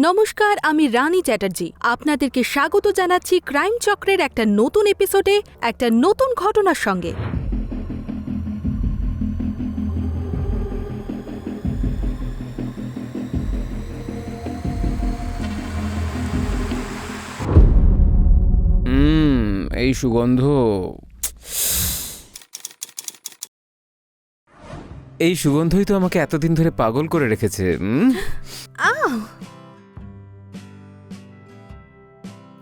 নমস্কার, আমি রানী চ্যাটার্জি। আপনাদেরকে স্বাগত জানাচ্ছি ক্রাইম চক্রের একটা নতুন এপিসোডে, একটা নতুন ঘটনার সঙ্গে। এই সুগন্ধ, এই সুগন্ধই তো আমাকে এতদিন ধরে পাগল করে রেখেছে।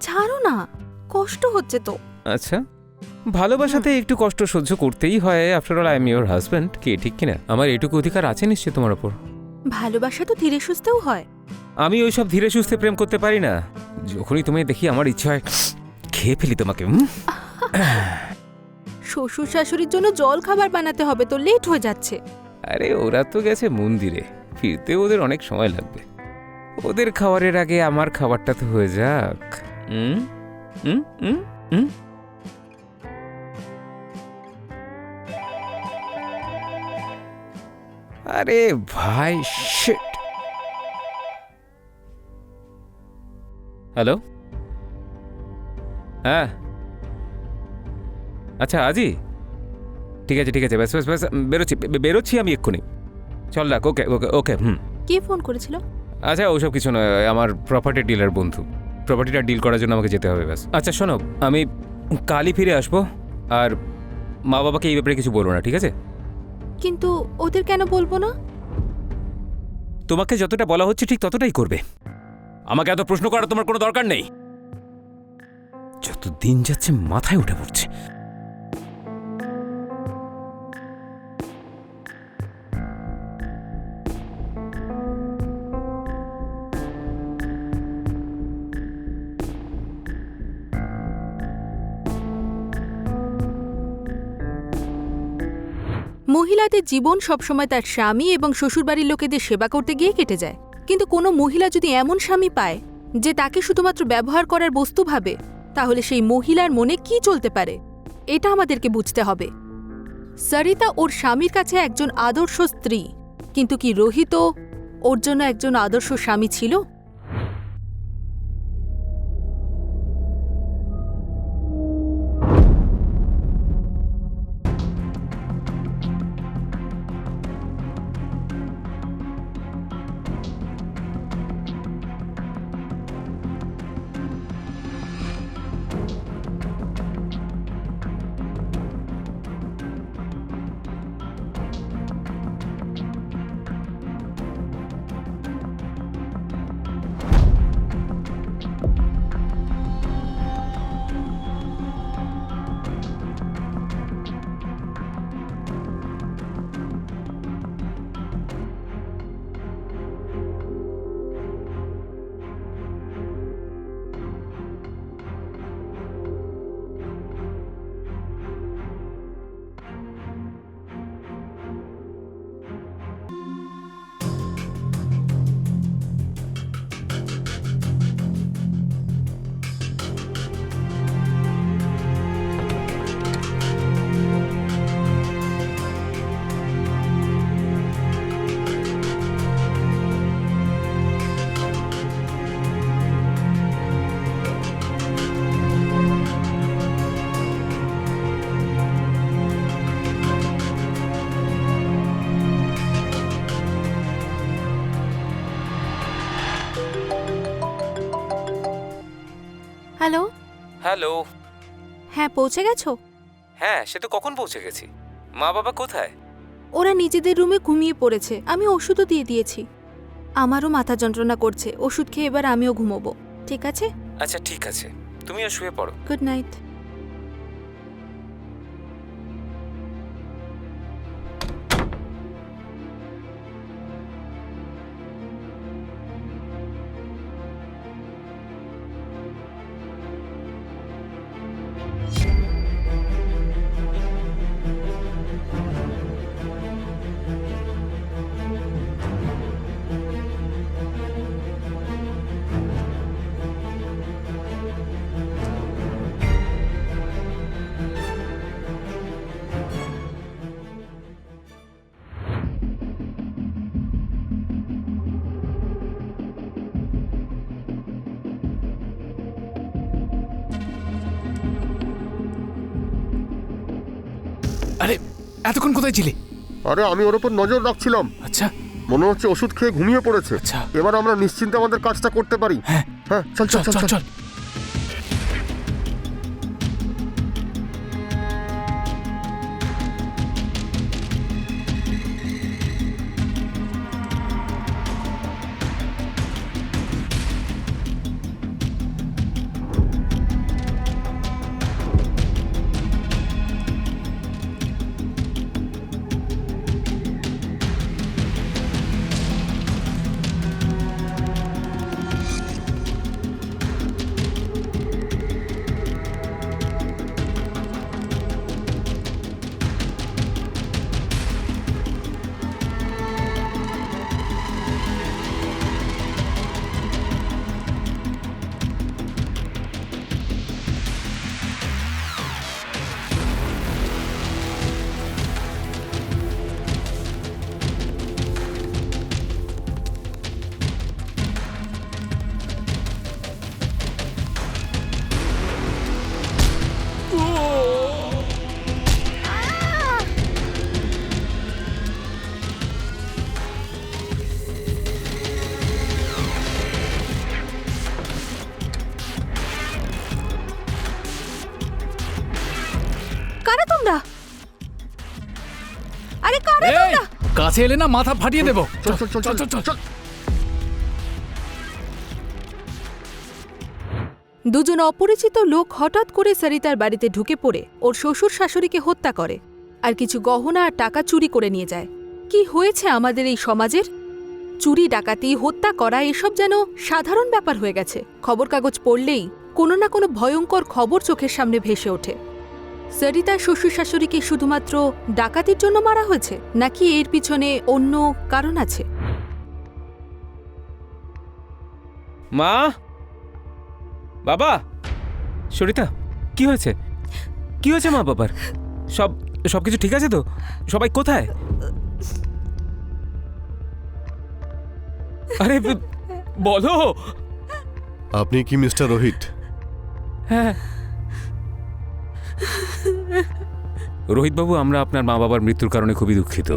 ছাড়ো না, কষ্ট হচ্ছে তো। আচ্ছা, ভালোবাসাতে একটু কষ্ট সহ্য করতেই হয়। After all I am your husband. কি ঠিক কিনা? আমার এটুকু অধিকার আছে নিশ্চয় তোমার ওপর। ভালোবাসা তো ধীরে সুস্থেও হয়। আমি ওইসব ধীরে সুস্থে প্রেম করতে পারি না। যখনই তুমি দেখি আমার ইচ্ছা হয় খেয়ে ফেলি তোমাকে। শ্বশুর শাশুড়ির জন্য জল খাবার বানাতে হবে, তো লেট হয়ে যাচ্ছে। আরে ওরা তো গেছে মন্দিরে, ফিরতে ওদের অনেক সময় লাগবে। ওদের খাবারের আগে আমার খাবারটা তো হয়ে যাক। আরে ভাই, শিট। হ্যালো, হ্যাঁ আচ্ছা আজই ঠিক আছে, ঠিক আছে, ব্যাস ব্যাস ব্যাস, বেরোচ্ছি আমি এক্ষুনি। চল রাখ, ওকে ওকে ওকে। কে ফোন করেছিল? আচ্ছা ওসব কিছু নয়, আমার প্রপার্টি ডিলার বন্ধু। প্রপার্টিটা ডিল করার জন্য আমাকে যেতে হবে ব্যাস। আচ্ছা শোনো, আমি কালই ফিরে আসবো। আর মা বাবাকে এই ব্যাপারে কিছু বলবো না, ঠিক আছে? কিন্তু ওদের কেন বলবো না? তোমাকে যতটা বলা হচ্ছে ঠিক ততটাই করবে। আমাকে এত প্রশ্ন করার তোমার কোনো দরকার নেই। যত দিন যাচ্ছে মাথায় উঠে পড়ছে। মহিলাদের জীবন সবসময় তার স্বামী এবং শ্বশুরবাড়ির লোকেদের সেবা করতে গিয়ে কেটে যায়। কিন্তু কোনো মহিলা যদি এমন স্বামী পায় যে তাকে শুধুমাত্র ব্যবহার করার বস্তু ভাবে, তাহলে সেই মহিলার মনে কি চলতে পারে, এটা আমাদেরকে বুঝতে হবে। সরিতা ওর স্বামীর কাছে একজন আদর্শ স্ত্রী, কিন্তু কি রোহিত ওর জন্য একজন আদর্শ স্বামী ছিল? হ্যালো। হ্যালো। হ্যাঁ, পৌঁছে গেছো? হ্যাঁ, সে তো কখন পৌঁছে গেছি। মা বাবা কোথায়? ওরা নিজেদের রুমে ঘুমিয়ে পড়েছে। আমি ওষুধও দিয়ে দিয়েছি। আমারও মাথা যন্ত্রণা করছে। ওষুধ খেয়ে এবার আমিও ঘুমোবো, ঠিক আছে? আচ্ছা ঠিক আছে, তুমিও শুয়ে পড়ো। Good night. আরে এতক্ষণ কোথায় ছিলি? আরে আমি ওর উপর নজর রাখছিলাম। আচ্ছা মনে হচ্ছে ওষুধ খেয়ে ঘুমিয়ে পড়েছে। আচ্ছা। এবার আমরা নিশ্চিন্তে আমাদের কাজটা করতে পারি। হ্যাঁ হ্যাঁ, চল চল চল চল চল চল। চল। কারা তোমরা? আরে কারা এই, তোমরা? কাছে এলে না মাথা ফাটিয়ে দেবো। চল চল চল চল চল চল। দুজন অপরিচিত লোক হঠাৎ করে সরিতার বাড়িতে ঢুকে পড়ে ওর শ্বশুর শাশুড়িকে হত্যা করে আর কিছু গহনা আর টাকা চুরি করে নিয়ে যায়। কি হয়েছে আমাদের এই সমাজের? চুরি, ডাকাতি, হত্যা করা এসব যেন সাধারণ ব্যাপার হয়ে গেছে। খবর কাগজ পড়লেই কোনো না কোনো ভয়ঙ্কর খবর চোখের সামনে ভেসে ওঠে। সরিতার শ্বশুর শাশুড়িকে শুধুমাত্র ডাকাতির জন্য মারা হয়েছে, নাকি এর পিছনে অন্য কারণ আছে? মা, বাবা, সরিতা, কি হয়েছে? কি হয়েছে মা বাবার? সবকিছু ঠিক আছে তো? সবাই কোথায়? আরে বলো। আপনি কি মিস্টার রোহিত? হ্যাঁ রোহিত বাবু, আমরা আপনার মা বাবার মৃত্যুর কারণে খুবই দুঃখিত।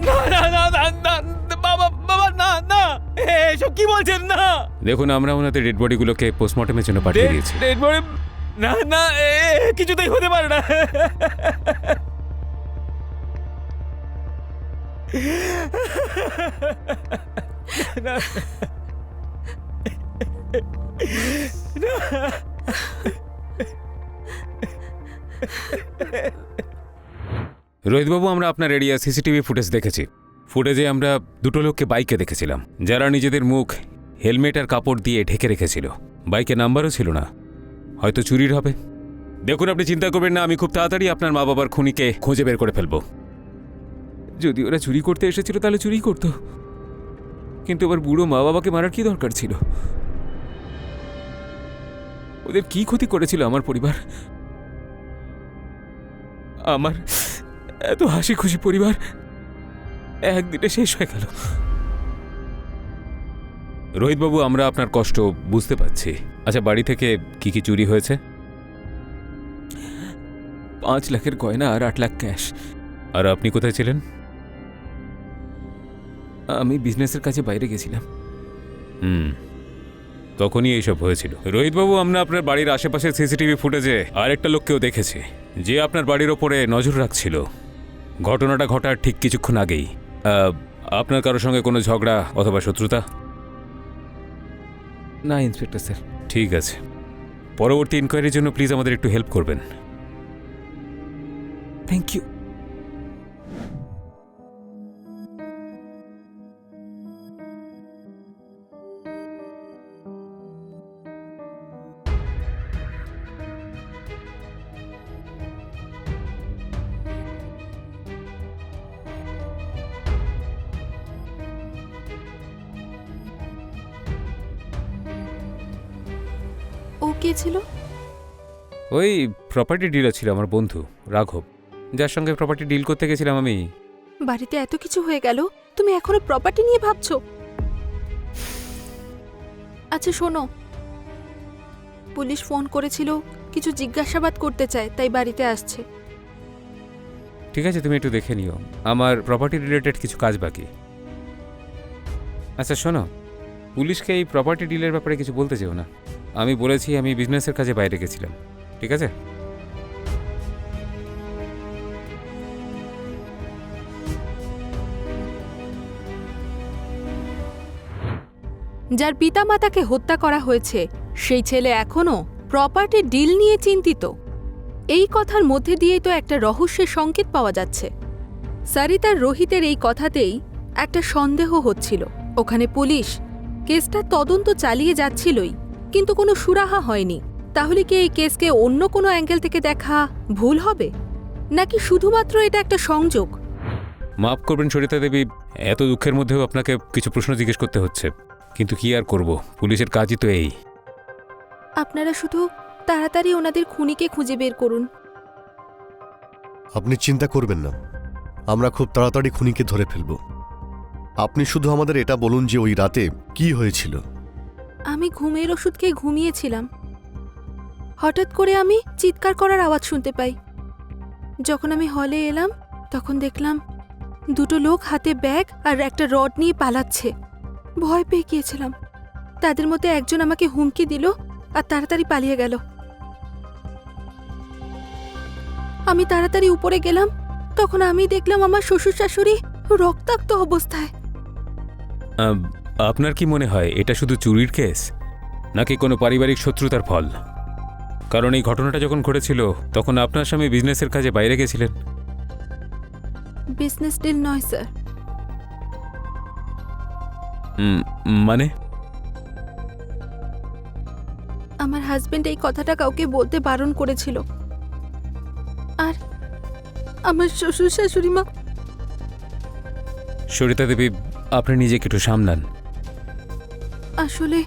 এসব কি বলছেন? না দেখুন, আমরা ওনাদের ডেড বডিগুলোকে পোস্টমর্টমের জন্য পাঠিয়ে দিয়েছি। Dead body? না না, কিছুতেই হতে পারে না। রোহিতবাবু, আমরা আপনার এরিয়া সিসিটিভি ফুটেজ দেখেছি। ফুটেজে আমরা দুটো লোককে বাইকে দেখেছিলাম, যারা নিজেদের মুখ হেলমেট আর কাপড় দিয়ে ঢেকে রেখেছিল। বাইকে নাম্বারও ছিল না, হয়তো চুরির হবে। দেখুন, আপনি চিন্তা করবেন না, আমি খুব তাড়াতাড়ি আপনার মা বাবার খুনিকে খুঁজে বের করে ফেলব। যদি ওরা চুরি করতে এসেছিল তাহলে চুরি করতো, কিন্তু আবার বুড়ো মা বাবাকে মারার কি দরকার ছিল? ওদের কি ক্ষতি করেছিল আমার পরিবার? আমার এত হাসি খুশি পরিবার একদিনে শেষ হয়ে গেল। রোহিতবাবু, আমরা আপনার কষ্ট বুঝতে পারছি। আচ্ছা, বাড়ি থেকে কি কি চুরি হয়েছে? 5 লাখের গয়না আর 8 লাখ ক্যাশ। আর আপনি কোথায় ছিলেন? আমি বিজনেসের কাছে বাইরে গেছিলাম। তখনই এইসব হয়েছিল। রোহিতবাবু, আমরা আপনার বাড়ির আশেপাশের সিসিটিভি ফুটেজে আরেকটা লোককেও দেখেছি, যে আপনার বাড়ির ওপরে নজর রাখছিল ঘটনাটা ঘটার ঠিক কিছুক্ষণ আগেই। আপনার কারোর সঙ্গে কোনো ঝগড়া অথবা শত্রুতা? না ইন্সপেক্টর স্যার। ঠিক আছে, পরবর্তী ইনকোয়ারির জন্য প্লিজ আমাদের একটু হেল্প করবেন। Thank you. ও কে ছিল? ওই প্রপার্টি ডিলার ছিল আমার বন্ধু রাঘব, যার সঙ্গে প্রপার্টি ডিল করতে গেছিলাম আমি। বাড়িতে এত কিছু হয়ে গেল, তুমি এখনো প্রপার্টি নিয়ে ভাবছো? আচ্ছা শোনো, পুলিশ ফোন করেছিল, কিছু জিজ্ঞাসাবাদ করতে চায়, তাই বাড়িতে আসছে। ঠিক আছে, তুমি একটু দেখে নিও, আমার প্রপার্টি রিলেটেড কিছু কাজ বাকি। আচ্ছা শোনো, পুলিশকে এই প্রপার্টি ডিলের ব্যাপারে কিছু বলতে চেও না। আমি বলেছি আমি বিজনেসের কাজে বাইরে গেছিলাম, ঠিক আছে? যার পিতামাতাকে হত্যা করা হয়েছে সেই ছেলে এখনও প্রপার্টি ডিল নিয়ে চিন্তিত। এই কথার মধ্যে দিয়েই তো একটা রহস্যের সংকেত পাওয়া যাচ্ছে। সারিতার রোহিতের এই কথাতেই একটা সন্দেহ হচ্ছিল। ওখানে পুলিশ কেসটা তদন্ত চালিয়ে যাচ্ছিলই, কিন্তু কোনো সুরাহা হয়নি। তাহলে কি এই কেসকে অন্য কোনো অ্যাঙ্গেল থেকে দেখা ভুল হবে, নাকি শুধুমাত্র এটা একটা সংযোগ? মাফ করবেন সরিতা দেবী, এত দুঃখের মধ্যেও আপনাকে কিছু প্রশ্ন জিজ্ঞেস করতে হচ্ছে, কিন্তু কি আর করব, পুলিশের কাজই তো এই। আপনারা শুধু তাড়াতাড়ি ওনাদের খুনিকে খুঁজে বের করুন। আপনি চিন্তা করবেন না, আমরা খুব তাড়াতাড়ি খুনিকে ধরে ফেলব। আপনি শুধু আমাদের এটা বলুন যে ওই রাতে কি হয়েছিল। আমি ঘুমের ওষুধ খেয়ে ঘুমিয়েছিলাম। হঠাৎ করে আমি চিৎকার করার আওয়াজ শুনতে পাই। যখন আমি হলে এলাম তখন দেখলাম দুটো লোক হাতে ব্যাগ আর একটা রড নিয়ে পালাচ্ছে। ভয় পেয়ে গিয়েছিলাম। তাদের মধ্যে একজন আমাকে হুমকি দিল আর তাড়াতাড়ি পালিয়ে গেল। আমি তাড়াতাড়ি উপরে গেলাম, তখন আমি দেখলাম আমার শ্বশুর শাশুড়ি রক্তাক্ত অবস্থায়। আপনার কি মনে হয় এটা শুধু চুরির কেস, নাকি কোনো পারিবারিক শত্রুতার ফল? কারণ এই ঘটনাটা যখন ঘটেছিল তখন আপনার স্বামী বিজনেসের কাজে বাইরে গেছিলেন। বিজনেস ডিল নয় স্যার। মানে? আমার হাজবেন্ড এই কথাটা কাউকে বলতে বারণ করেছিল। আর আমার শ্বশুর শাশুড়ি মা। সরিতা দেবী, আপনি নিজেকে একটু সামলান। আসলে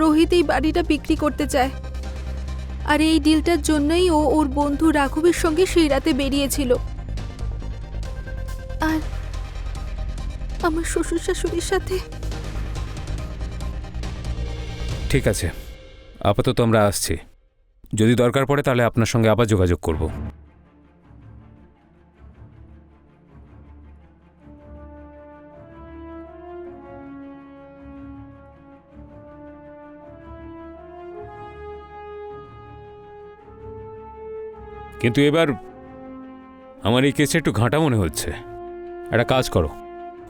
রোহিত এই বাড়িটা বিক্রি করতে চায়, আর এই ডিলটার জন্যই ও ওর বন্ধু রাঘবের সঙ্গে সেই রাতে বেরিয়েছিল। আর আমার শ্বশুর শাশুড়ির সাথে। ঠিক আছে, আপাতত আমরা আসছি। যদি দরকার পড়ে তাহলে আপনার সঙ্গে আবার যোগাযোগ করব। কিন্তু এবার আমার এই কেসটা একটু ঘাঁটা মনে হচ্ছে। একটা কাজ করো,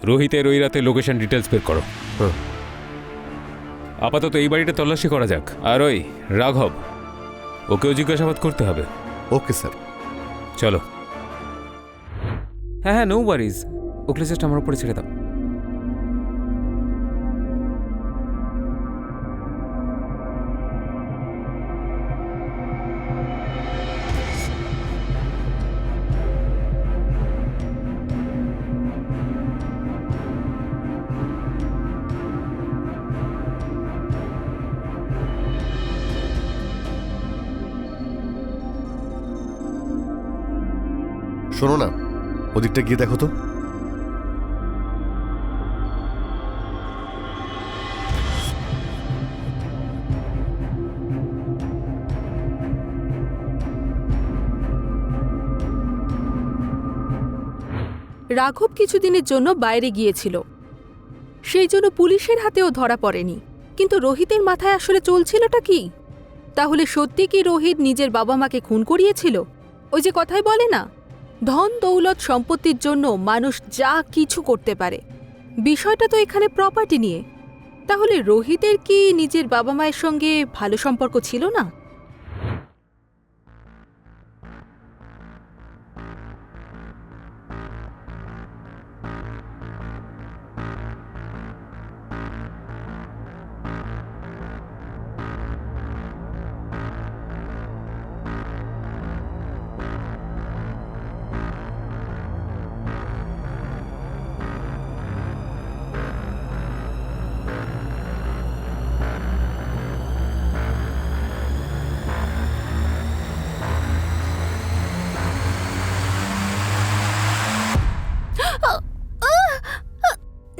রোহিতের ওই রাতে লোকেশন ডিটেলস বের করো। আপাতত এই বাড়িটা তল্লাশি করা যাক। আর ওই রাঘব, ওকেও জিজ্ঞাসাবাদ করতে হবে। Okay sir. চলো। হ্যাঁ হ্যাঁ, নো ওয়ারিজ, ওকে জাস্ট আমার উপরে ছেড়ে দাও। শোনো না, ওদিকটা গিয়ে দেখো তো। রাঘব কিছুদিনের জন্য বাইরে গিয়েছিল, সেই জন্য পুলিশের হাতেও ধরা পড়েনি। কিন্তু রোহিতের মাথায় আসলে চলছিলটা কি? তাহলে সত্যি কি রোহিত নিজের বাবা মাকে খুন করিয়েছিল? ওই যে কথাই বলে না, ধন দৌলত সম্পত্তির জন্য মানুষ যা কিছু করতে পারে। বিষয়টা তো এখানে প্রপার্টি নিয়ে। তাহলে রোহিতের কি নিজের বাবা মায়ের সঙ্গে ভালো সম্পর্ক ছিল না?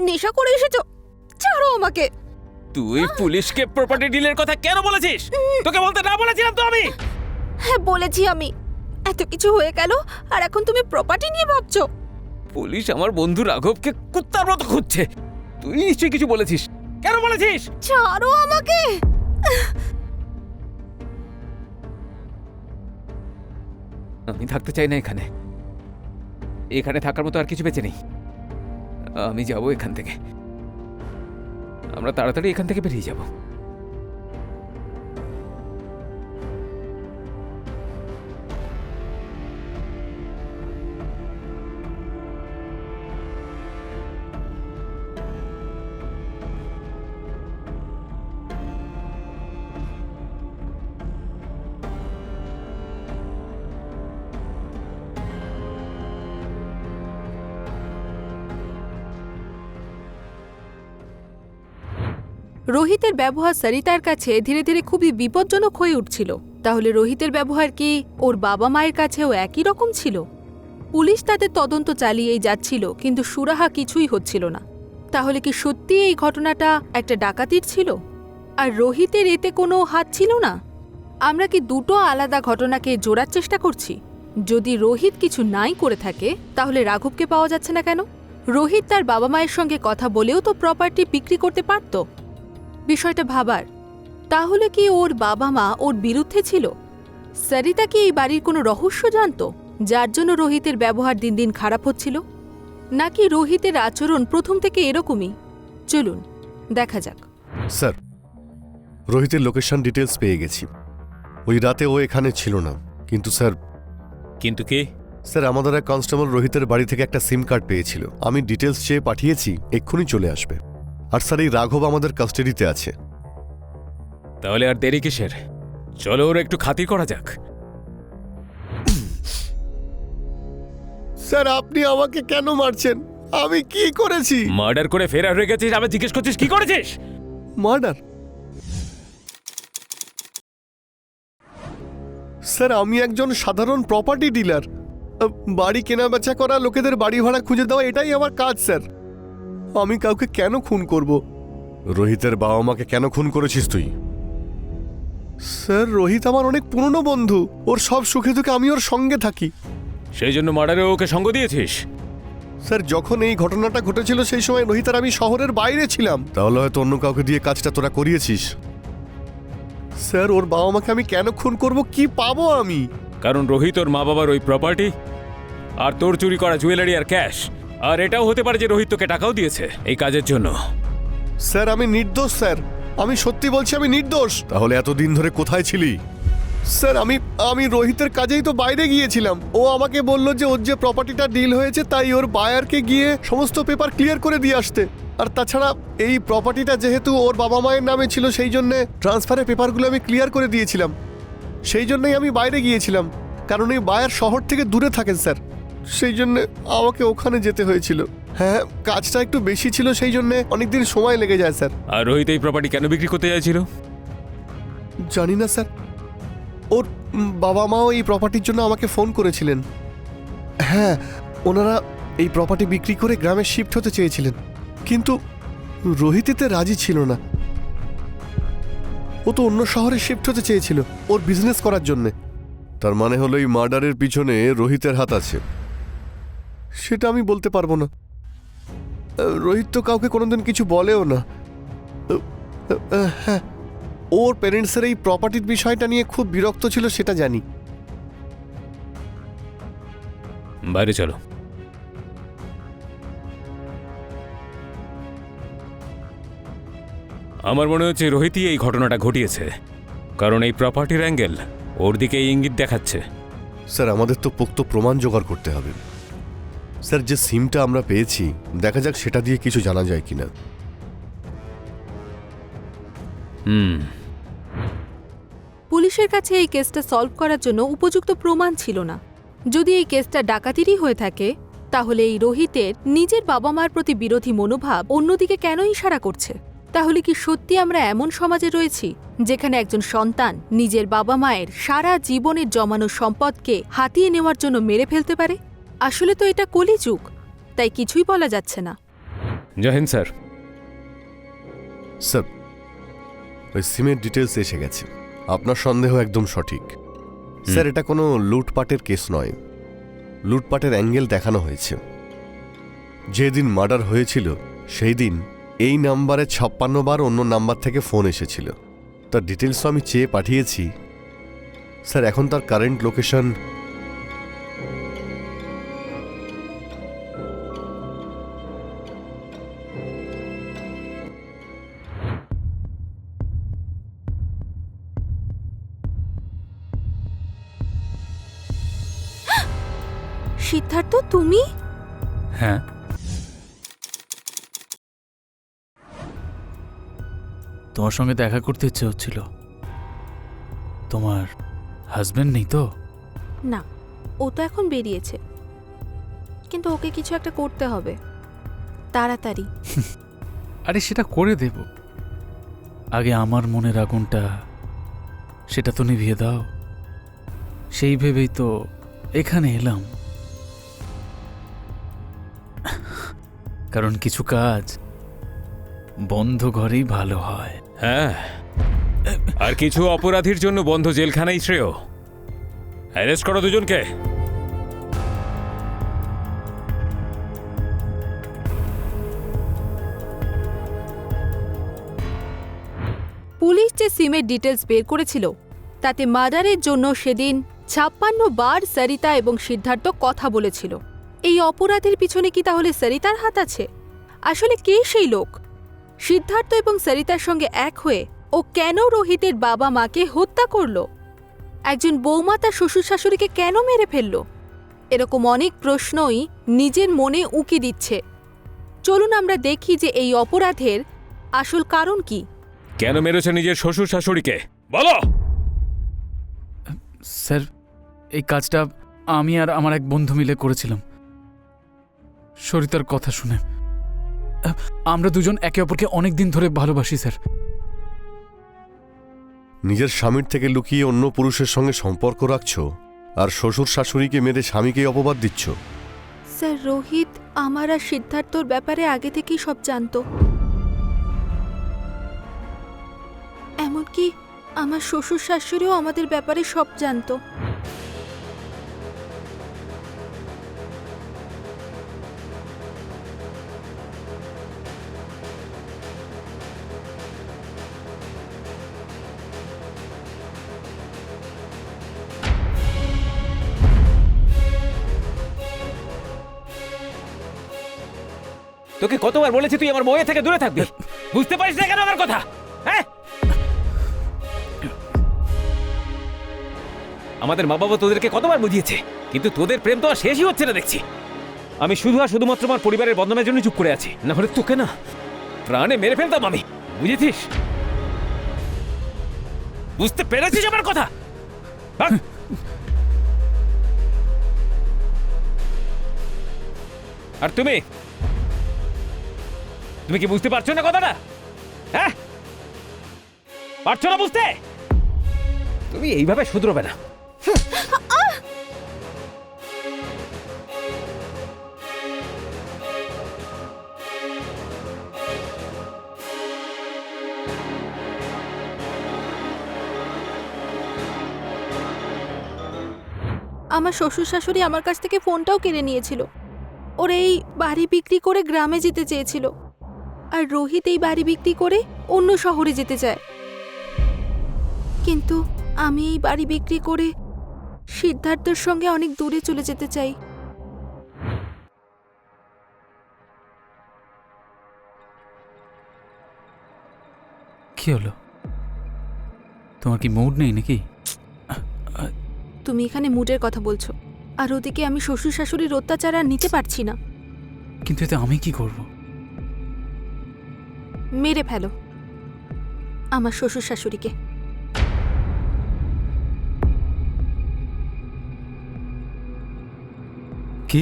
নেশা করে এসেছো, ছাড়ো আমাকে। তুই পুলিশকে প্রপার্টি ডিলের কথা কেন বলেছিস? তোকে বলতে না বলেছিলাম তো আমি? হ্যাঁ বলেছি আমি, এত কিছু হয়ে গেল আর এখন তুমি প্রপার্টি নিয়ে ভাবছো? পুলিশ আমার বন্ধু রাঘবকে কুত্তার মতো খুঁজছে। তুই নিশ্চয়ই কিছু বলেছিস। কেন বলেছিস? ছাড়ো আমাকে। আমি থাকতে চাই না এখানে। এখানে থাকার মতো আর কিছু বেঁচে নেই। আমি যাব এখান থেকে। আমরা তাড়াতাড়ি এখান থেকে বেরিয়ে যাব। রোহিতের ব্যবহার সরিতার কাছে ধীরে ধীরে খুবই বিপজ্জনক হয়ে উঠছিল। তাহলে রোহিতের ব্যবহার কি ওর বাবা মায়ের কাছেও একই রকম ছিল? পুলিশ তাদের তদন্ত চালিয়েই যাচ্ছিল, কিন্তু সুরাহা কিছুই হচ্ছিল না। তাহলে কি সত্যি এই ঘটনাটা একটা ডাকাতির ছিল আর রোহিতের এতে কোনো হাত ছিল না? আমরা কি দুটো আলাদা ঘটনাকে জোড়ার চেষ্টা করছি? যদি রোহিত কিছু নাই করে থাকে তাহলে রাঘবকে পাওয়া যাচ্ছে না কেন? রোহিত তার বাবা মায়ের সঙ্গে কথা বলেও তো প্রপার্টি বিক্রি করতে পারত। বিষয়টা ভাবার। তাহলে কি ওর বাবা মা ওর বিরুদ্ধে ছিল? সরিতা কি এই বাড়ির কোনো রহস্য জানত, যার জন্য রোহিতের ব্যবহার দিন দিন খারাপ হচ্ছিল? নাকি রোহিতের আচরণ প্রথম থেকে এরকমই? চলুন দেখা যাক। স্যার, রোহিতের লোকেশন ডিটেলস পেয়ে গেছি। ওই রাতে ও এখানে ছিল না, কিন্তু স্যার কিন্তু কি? স্যার আমাদের এক কনস্টেবল রোহিতের বাড়ি থেকে একটা সিম কার্ড পেয়েছিল। আমি ডিটেলস চেয়ে পাঠিয়েছি, এক্ষুনি চলে আসবে। আর স্যার এই রাঘব আমাদের কাস্টাডিতে আছে। তাহলে আর দেরি কিসের? চলো ওর একটু খাতির করা যাক। স্যার আপনি আমাকে কেন মারছেন? আমি কি করেছি? মার্ডার করে ফেরার হয়ে গেছিস, আবার জিজ্ঞেস করছিস কি করেছিস? মার্ডার? স্যার আমি একজন সাধারণ প্রপার্টি ডিলার। বাড়ি কেনা বেচা করা, লোকেদের বাড়ি ভাড়া খুঁজে দেওয়া, এটাই আমার কাজ স্যার। আমি কাউকে কেন খুন করব? রোহিতের বাবা মাকে কেন খুন করেছিস তুই? স্যার রোহিত আমার অনেক পুরনো বন্ধু। ওর সব সুখে দুঃখে আমি ওর সঙ্গে থাকি। সেই জন্য মার্ডারে ওকে সঙ্গ দিয়েছিস? স্যার যখন এই ঘটনাটা ঘটেছিল সেই সময় রোহিত আর আমি শহরের বাইরে ছিলাম। তাহলে হয়তো অন্য কাউকে দিয়ে কাজটা তোরা করিয়েছিস। স্যার ওর বাবা মাকে আমি কেন খুন করব? কি পাবো আমি? কারণ রোহিত ওর মা বাবার ওই প্রপার্টি আর তোর চুরি করা জুয়েলারি আর ক্যাশ, আর এটাও হতে পারে যে রোহিত তোকে টাকাও দিয়েছে এই কাজের জন্য। স্যার আমি নির্দোষ স্যার, আমি সত্যি বলছি আমি নির্দোষ। তাহলে এতদিন ধরে কোথায় ছিলি? স্যার আমি রোহিতের কাজেই তো বাইরে গিয়েছিলাম। ও আমাকে বলল যে ওর যে প্রপার্টিটা ডিল হয়েছে তাই ওর বায়ারকে গিয়ে সমস্ত পেপার ক্লিয়ার করে দিয়ে আসতে। আর তাছাড়া এই প্রপার্টিটা যেহেতু ওর বাবা মায়ের নামে ছিল সেই জন্যে ট্রান্সফারের পেপারগুলো আমি ক্লিয়ার করে দিয়েছিলাম। সেই জন্যই আমি বাইরে গিয়েছিলাম, কারণ এই বায়ার শহর থেকে দূরে থাকেন স্যার। সেই জন্য আমাকে ওখানে যেতে হয়েছিল। হ্যাঁ কাজটা একটু বেশি ছিল, সেই জন্য অনেকদিন সময় লেগে যায় স্যার। আর রোহিত এই প্রপার্টি কেন বিক্রি করতে চাইছিল? জানি না স্যার। ওর বাবা মাও এই প্রপার্টির জন্য আমাকে ফোন করেছিলেন। হ্যাঁ ওনারা এই প্রপার্টি বিক্রি করে গ্রামে শিফট হতে চেয়েছিলেন, কিন্তু রোহিত এতে রাজি ছিল না। ও তো অন্য শহরে শিফট হতে চেয়েছিল ওর বিজনেস করার জন্যে। তার মানে হলো এই মার্ডারের পিছনে রোহিতের হাত আছে? সেটা আমি বলতে পারবো না। রোহিত তো কাউকে কোনোদিন কিছু বলেও না। হ্যাঁ ওর প্যারেন্টসের এই প্রপার্টির বিষয়টা নিয়ে খুব বিরক্ত ছিল, সেটা জানি। বাইরে চলো। আমার মনে হচ্ছে রোহিতই এই ঘটনাটা ঘটিয়েছে, কারণ এই প্রপার্টির অ্যাঙ্গেল ওর দিকে ইঙ্গিত দেখাচ্ছে। স্যার আমাদের তো পোক্ত প্রমাণ জোগাড় করতে হবে। স্যার যে সিমটা আমরা পেয়েছি, দেখা যাক সেটা দিয়ে কিছু জানা যায় কিনা। পুলিশের কাছে এই কেসটা সলভ করার জন্য উপযুক্ত প্রমাণ ছিল না। যদি এই কেসটা ডাকাতিরই হয়ে থাকে তাহলে এই রোহিতের নিজের বাবা মার প্রতি বিরোধী মনোভাব অন্যদিকে কেন ইশারা করছে? তাহলে কি সত্যি আমরা এমন সমাজে রয়েছি যেখানে একজন সন্তান নিজের বাবা মায়ের সারা জীবনের জমানো সম্পদকে হাতিয়ে নেওয়ার জন্য মেরে ফেলতে পারে? আসলে তো এটা কলিযুগ, তাই কিছুই বলা যাচ্ছে না। জয় হিন্দ স্যার। স্যার ওই সিমের ডিটেলস এসে গেছে। আপনার সন্দেহ একদম সঠিক। স্যার এটা কোনো লুটপাটের কেস নয়, লুটপাটের অ্যাঙ্গেল দেখানো হয়েছে। যেদিন মার্ডার হয়েছিল সেই দিন এই নাম্বারে 56 বার অন্য নাম্বার থেকে ফোন এসেছিল। তার ডিটেলসও আমি চেয়ে পাঠিয়েছি। স্যার এখন তার কারেন্ট লোকেশন সিদ্ধার্থ, তুমি? হ্যাঁ, তোমার সঙ্গে দেখা করতে ইচ্ছে হচ্ছিল। তোমার হাজবেন্ড নেই তো? না, ও তো এখন বেরিয়েছে, কিন্তু ওকে কিছু একটা করতে হবে তাড়াতাড়ি। আরে সেটা করে দেব, আগে আমার মনের আগুনটা সেটা তো নিভিয়ে দাও। সেই ভেবেই তো এখানে এলাম, কারণ কিছু কাজ বন্ধ ঘরেই ভালো হয়। হ্যাঁ, আর কিছু অপরাধীর জন্য বন্ধ জেলখানাই শ্রেয়। অ্যারেস্ট করো দুজনকে। পুলিশ যে সিমের ডিটেলস বের করেছিল তাতে মার্ডারের জন্য সেদিন 56 বার সরিতা এবং সিদ্ধার্থ কথা বলেছিল। এই অপরাধের পিছনে কি তাহলে সরিতার হাত আছে? আসলে কে সেই লোক? সিদ্ধার্থ এবং সরিতার সঙ্গে এক হয়ে ও কেন রোহিতের বাবা মাকে হত্যা করল? একজন বৌমা তার শ্বশুর শাশুড়িকে কেন মেরে ফেলল? এরকম অনেক প্রশ্নই নিজের মনে উকি দিচ্ছে। চলুন আমরা দেখি যে এই অপরাধের আসল কারণ কি। কেন মেরেছে নিজের শ্বশুর শাশুড়িকে? বলো। স্যার, এই কাজটা আমি আর আমার এক বন্ধু মিলে করেছিলাম। সরিতার কথা শুনে আমরা দুজন একে অপরকে অনেক দিন ধরে ভালোবাসি স্যার। নিজের স্বামীর থেকে লুকিয়ে অন্য পুরুষের সঙ্গে সম্পর্ক রাখছো, আর শ্বশুর শাশুড়িকে মেরে স্বামীকে অপবাদ দিচ্ছ। স্যার, রোহিত আমার আর সিদ্ধার্থর ব্যাপারে আগে থেকেই সব জানতো। এমনকি আমার শ্বশুর শাশুড়িও আমাদের ব্যাপারে সব জানতো। তোকে কতবার বলেছি তুই আমার বউয়ের থেকে দূরে থাকবি? বুঝতে পারিস না কেন আমার কথা? হ্যাঁ, আমাদের মা বাবা তোদেরকে কতবার বুঝিয়েছে, কিন্তু তোদের প্রেম তো আর শেষই হচ্ছে না দেখছি। আমি শুধু আর শুধুমাত্র আমার পরিবারের বদনামের জন্য চুপ করে আছি, না হলে তোকে না প্রাণে মেরে ফেলতাম আমি, বুঝেছিস? বুঝতে পেরেছিস আমার কথা? ভাগ। আর তুমি কি বুঝতে পারছো না কথাটা? হ্যাঁ, পারছো না বুঝতে? তুমি এইভাবে শুধরোবে না। আমার শ্বশুর শাশুড়ি আমার কাছ থেকে ফোনটাও কেড়ে নিয়েছিল। ওরা এই বাড়ি বিক্রি করে গ্রামে যেতে চেয়েছিল, আর রোহিত এই বাড়ি বিক্রি করে অন্য শহরে যেতে চায়। কিন্তু আমি এই বাড়ি বিক্রি করে সিদ্ধার্থের সঙ্গে অনেক দূরে চলে যেতে চাই। কি হলো? তোমার কি মুড নেই নাকি? তুমি এখানে মুডের কথা বলছো, আর ওদিকে আমি শ্বশুর শাশুড়ির অত্যাচার আর নিতে পারছি না। কিন্তু এতে আমি কি করব? মেরে ফেলো আমার শ্বশুর শাশুড়িকে। কি?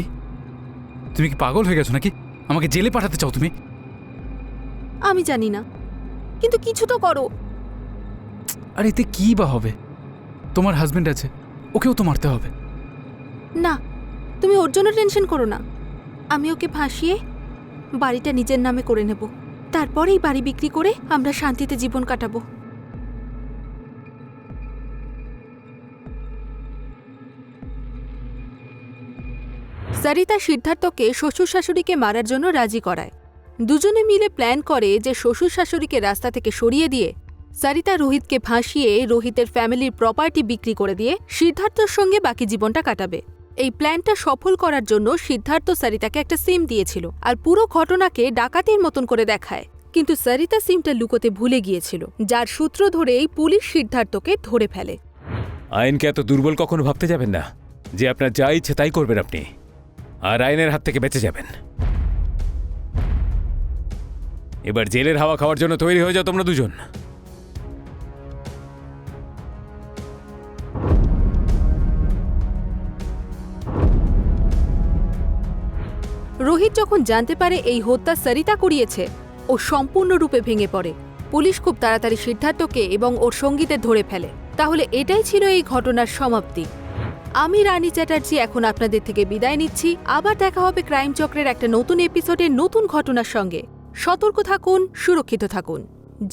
তুমি কি পাগল হয়ে গেছো নাকি? আমাকে জেলে পাঠাতে চাও তুমি? আমি জানি না, কিন্তু কিছু তো করো। আর এতে কি বা হবে? তোমার হাজবেন্ড আছে, ওকেও তো মারতে হবে। না, তুমি ওর জন্য টেনশন করো না। আমি ওকে ফাঁসিয়ে বাড়িটা নিজের নামে করে নেব, তারপরেই বাড়ি বিক্রি করে আমরা শান্তিতে জীবন কাটাবো। সরিতা সিদ্ধার্থকে শ্বশুর শাশুড়িকে মারার জন্য রাজি করায়। দুজনে মিলে প্ল্যান করে যে শ্বশুর শাশুড়িকে রাস্তা থেকে সরিয়ে দিয়ে সরিতা রোহিতকে ফাঁসিয়ে রোহিতের ফ্যামিলির প্রপার্টি বিক্রি করে দিয়ে সিদ্ধার্থর সঙ্গে বাকি জীবনটা কাটাবে। এই প্ল্যানটা সফল করার জন্য সিদ্ধার্থ সরিতাকে একটা সিম দিয়েছিল আর পুরো ঘটনাকে ডাকাতির মতন করে দেখায়। কিন্তু সরিতা সিমটা লুকোতে ভুলে গিয়েছিল, যার সূত্র ধরেই পুলিশ সিদ্ধার্থকে ধরে ফেলে। আইনকে এত দুর্বল কখনো ভাবতে যাবেন না যে আপনার যা ইচ্ছে তাই করবেন আপনি, আর আইনের হাত থেকে বেঁচে যাবেন। এবার জেলের হাওয়া খাওয়ার জন্য তৈরি হয়ে যাও তোমরা দুজন। রোহিত যখন জানতে পারে এই হত্যা সরিতা করিয়েছে, ও সম্পূর্ণরূপে ভেঙে পড়ে। পুলিশ খুব তাড়াতাড়ি সিদ্ধার্থকে এবং ওর সঙ্গীদের ধরে ফেলে। তাহলে এটাই ছিল এই ঘটনার সমাপ্তি। আমি রানী চ্যাটার্জি এখন আপনাদের থেকে বিদায় নিচ্ছি। আবার দেখা হবে ক্রাইম চক্রের একটা নতুন এপিসোডে নতুন ঘটনার সঙ্গে। সতর্ক থাকুন, সুরক্ষিত থাকুন।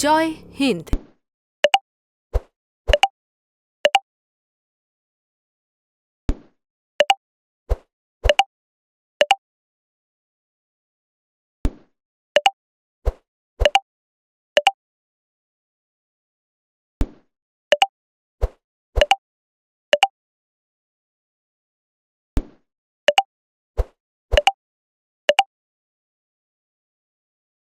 জয় হিন্দ।